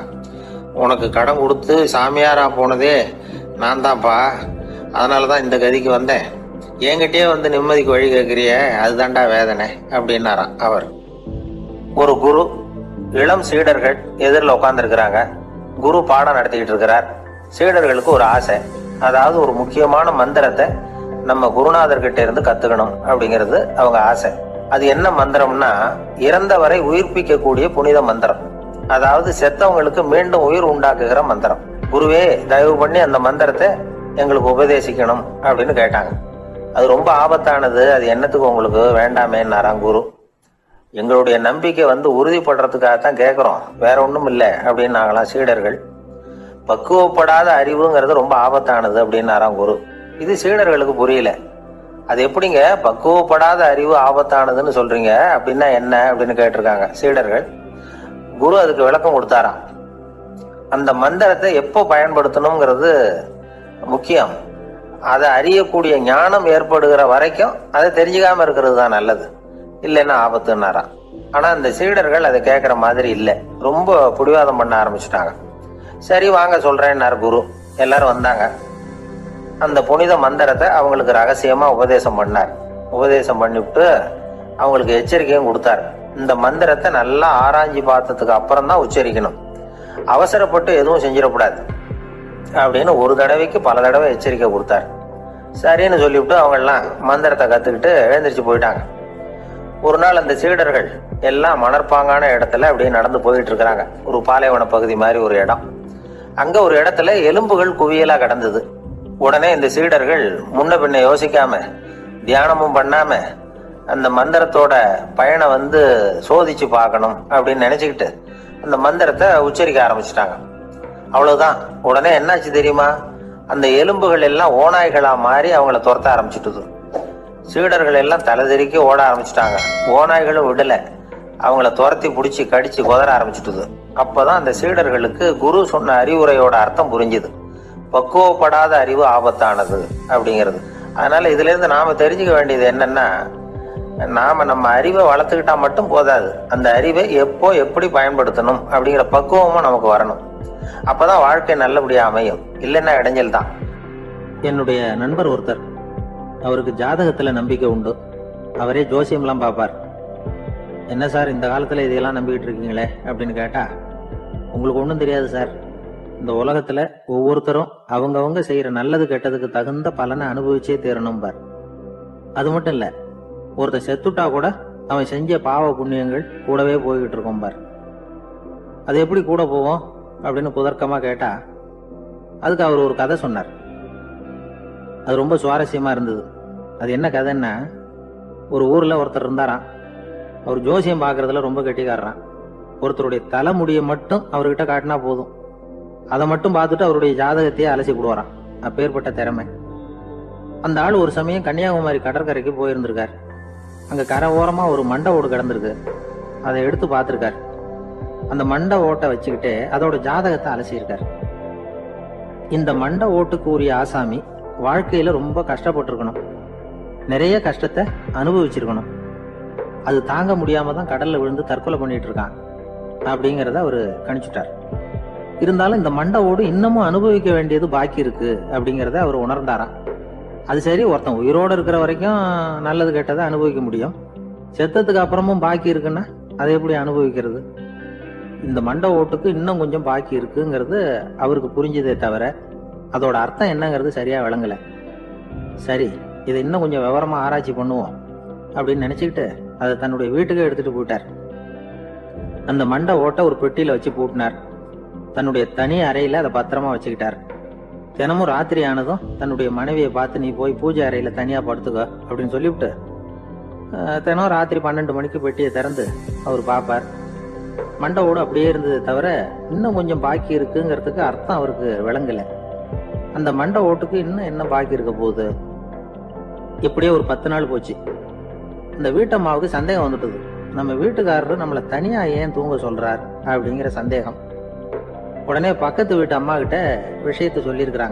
உனக்கு கடன் கொடுத்து சாமியாரா போனதே நான் தான்ப்பா, அதனாலதான் இந்த கதிக்கு வந்தேன். என்கிட்டயே நிம்மதிக்கு வழி கேட்கிறிய, அதுதான்டா வேதனை அப்படின்னாராம் அவர். ஒரு குரு, இளம் சீடர்கள் எதிரில் உட்கார்ந்துருக்கிறாங்க. குரு பாடம் நடத்திக்கிட்டு இருக்கிறார். சீடர்களுக்கு ஒரு ஆசை, அதாவது ஒரு முக்கியமான மந்திரத்தை நம்ம குருநாதர்கிட்ட இருந்து கத்துக்கணும் அப்படிங்கிறது அவங்க ஆசை. அது என்ன மந்திரம்னா, இறந்தவரை உயிர்ப்பிக்கக்கூடிய புனித மந்திரம். அதாவது செத்தவங்களுக்கு மீண்டும் உயிர் உண்டாக்குகிற மந்திரம். குருவே, தயவு பண்ணி அந்த மந்திரத்தை எங்களுக்கு உபதேசிக்கணும் அப்படின்னு கேட்டாங்க. அது ரொம்ப ஆபத்தானது, அது என்னத்துக்கு உங்களுக்கு வேண்டாமேன்னாராம் குரு. எங்களுடைய நம்பிக்கை உறுதிப்படுறதுக்காகத்தான் கேட்கிறோம், வேற ஒண்ணும் இல்லை அப்படின்னாங்களாம் சீடர்கள். பக்குவப்படாத அறிவுங்கிறது ரொம்ப ஆபத்தானது அப்படின்னாராம் குரு. இது சீடர்களுக்கு புரியல. அது எப்படிங்க பக்குவப்படாத அறிவு ஆபத்தானதுன்னு சொல்றீங்க, அப்படின்னா என்ன அப்படின்னு கேட்டிருக்காங்க சீடர்கள். குரு அதுக்கு விளக்கம் கொடுத்தாராம். அந்த மந்திரத்தை எப்போ பயன்படுத்தணுங்கிறது முக்கியம். அதை அறியக்கூடிய ஞானம் ஏற்படுகிற வரைக்கும் அதை தெரிஞ்சுக்காம இருக்கிறது தான் நல்லது, இல்லைன்னா ஆபத்துன்னாராம். ஆனா அந்த சீடர்கள் அதை கேட்கற மாதிரி இல்லை, ரொம்ப புடிவாதம் பண்ண ஆரம்பிச்சுட்டாங்க. சரி வாங்க சொல்றேன்னாரு குரு. எல்லாரும் வந்தாங்க. அந்த புனித மந்திரத்தை அவங்களுக்கு ரகசியமா உபதேசம் பண்ணார். உபதேசம் பண்ணிவிட்டு அவங்களுக்கு எச்சரிக்கையும் கொடுத்தார். இந்த மந்திரத்தை நல்லா ஆராய்ச்சி பார்த்ததுக்கு அப்புறம் தான் உச்சரிக்கணும், அவசரப்பட்டு எதுவும் செஞ்சிடக்கூடாது அப்படின்னு ஒரு தடவைக்கு பல தடவை எச்சரிக்கை கொடுத்தார். சரின்னு சொல்லிவிட்டு அவங்க எல்லாம் மந்திரத்தை கத்துக்கிட்டு எழுந்திரிச்சு போயிட்டாங்க. ஒரு நாள் அந்த சீடர்கள் எல்லாம் மணற்பாங்கான இடத்துல அப்படியே நடந்து போயிட்டு இருக்கிறாங்க. ஒரு பாலைவன பகுதி மாதிரி ஒரு இடம். அங்க ஒரு இடத்துல எலும்புகள் குவியலா கிடந்தது. உடனே இந்த சீடர்கள் முன்ன பின்ன யோசிக்காம, தியானமும் பண்ணாம, அந்த மந்திரத்தோட பயனை சோதிச்சு பார்க்கணும் அப்படின்னு நினைச்சுக்கிட்டு அந்த மந்திரத்தை உச்சரிக்க ஆரம்பிச்சுட்டாங்க. அவ்வளவுதான். உடனே என்னாச்சு தெரியுமா? அந்த எலும்புகள் எல்லாம் ஓநாய்களா மாறி அவங்கள துரத்த ஆரம்பிச்சுட்டுது. சீடர்கள் எல்லாம் தலைதெறிக்கி ஓட ஆரம்பிச்சுட்டாங்க. ஓநாய்களும் விடல, அவங்கள துரத்தி பிடிச்சி கடிச்சு குதற ஆரம்பிச்சுட்டுது. அப்பதான் அந்த சீடர்களுக்கு குரு சொன்ன அறிவுரையோட அர்த்தம் புரிஞ்சுது. பக்குவப்படாத அறிவு ஆபத்தானது அப்படிங்கிறது. அதனால இதுல இருந்து நாம தெரிஞ்சுக்க வேண்டியது என்னன்னா, நாம நம்ம அறிவை வளர்த்துக்கிட்டா மட்டும் போதாது, அந்த அறிவை எப்போ எப்படி பயன்படுத்தணும் அப்படிங்கிற பக்குவமும் நமக்கு வரணும். அப்பதான் வாழ்க்கை நல்லபடியா அமையும், இல்லைன்னா இடைஞ்சல் தான். என்னுடைய நண்பர் ஒருத்தர், அவருக்கு ஜாதகத்துல நம்பிக்கை உண்டு. அவரே ஜோசியம்லாம் பார்ப்பார். என்ன சார் இந்த காலத்துல இதையெல்லாம் நம்பிக்கிட்டு இருக்கீங்களே அப்படின்னு கேட்டா, உங்களுக்கு ஒன்றும் தெரியாது சார். இந்த உலகத்துல ஒவ்வொருத்தரும் அவங்கவங்க செய்யற நல்லது கெட்டதுக்கு தகுந்த பலனை அனுபவிச்சே தீரணும் பார். அது மட்டும் இல்ல, ஒருத்தர் செத்துட்டா கூட அவன் செஞ்ச பாவ புண்ணியங்கள் கூடவே போய்கிட்டு இருக்கும் பார். அது எப்படி கூட போவோம் அப்படின்னு குதர்க்கமா கேட்டா, அதுக்கு அவர் ஒரு கதை சொன்னார். அது ரொம்ப சுவாரஸ்யமா இருந்தது. அது என்ன கதைன்னா, ஒரு ஊர்ல ஒருத்தர் இருந்தாராம். அவர் ஜோசியம் பாக்குறதுல ரொம்ப கெட்டிக்காரரான். ஒருத்தருடைய தலைமுடியை மட்டும் அவர்கிட்ட காட்டினா போதும், அதை மட்டும் பார்த்துட்டு அவருடைய ஜாதகத்தையே அலசி விடுவாராம். அப்பேற்பட்ட திறமை. அந்த ஆள் ஒரு சமயம் கன்னியாகுமரி கடற்கரைக்கு போயிருந்திருக்கார். அங்க கரை ஓரமா ஒரு மண்டை ஓடு கிடந்திருக்கு. அதை எடுத்து பார்த்திருக்கார். அந்த மண்டை ஓட்டை வச்சுக்கிட்டே அதோட ஜாதகத்தை அலசியிருக்கார். இந்த மண்டை ஓட்டுக்கு உரிய ஆசாமி வாழ்க்கையில ரொம்ப கஷ்டப்பட்டிருக்கணும், நிறைய கஷ்டத்தை அனுபவிச்சிருக்கணும். அது தாங்க முடியாம தான் கடல்ல விழுந்து தற்கொலை பண்ணிட்டு இருக்கான் அப்படிங்கறத அவரு கணிச்சுட்டார். இருந்தாலும் இந்த மண்டை ஓடு இன்னமும் அனுபவிக்க வேண்டியது பாக்கி இருக்கு அப்படிங்கறத அவர் உணர்ந்தாராம். அது சரி, ஒருத்தன் உயிரோடு இருக்கிற வரைக்கும் நல்லது கெட்டதை அனுபவிக்க முடியும். செத்ததுக்கு அப்புறமும் பாக்கி இருக்குன்னா அதை எப்படி அனுபவிக்கிறது? இந்த மண்டை ஓட்டுக்கு இன்னும் கொஞ்சம் பாக்கி இருக்குங்கிறது அவருக்கு புரிஞ்சதே தவிர அதோட அர்த்தம் என்னங்கிறது சரியா விளங்கல. சரி, இதை இன்னும் கொஞ்சம் விவரமா ஆராய்ச்சி பண்ணுவோம் அப்படின்னு நினைச்சுக்கிட்டு அதை தன்னுடைய வீட்டுக்கு எடுத்துட்டு போயிட்டார். அந்த மண்டை ஓட்டை ஒரு பெட்டியில வச்சு பூட்டினார். தன்னுடைய தனி அறையில அதை பத்திரமா வச்சுக்கிட்டார். தினமும் ராத்திரி ஆனதும் தன்னுடைய மனைவியை பார்த்து, நீ போய் பூஜை அறையில தனியா படுத்துக்க அப்படின்னு சொல்லிவிட்டு தினம் ராத்திரி 12 மணிக்கு பெட்டியை திறந்து அவர் பார்ப்பார். மண்டை ஓடு அப்படியே இருந்தது தவிர இன்னும் கொஞ்சம் பாக்கி இருக்குங்கிறதுக்கு அர்த்தம் அவருக்கு விளங்கல. அந்த மண்டை ஓட்டுக்கு இன்னும் என்ன பாக்கி இருக்க போகுது? இப்படியே ஒரு 10 நாள் போச்சு. இந்த வீட்டம்மாவுக்கு சந்தேகம் வந்துட்டது. நம்ம வீட்டுக்காரரு நம்மளை தனியா ஏன் தூங்க சொல்றார் அப்படிங்கிற சந்தேகம். உடனே பக்கத்து வீட்டு அம்மா கிட்ட விஷயத்த சொல்லியிருக்கிறாங்க.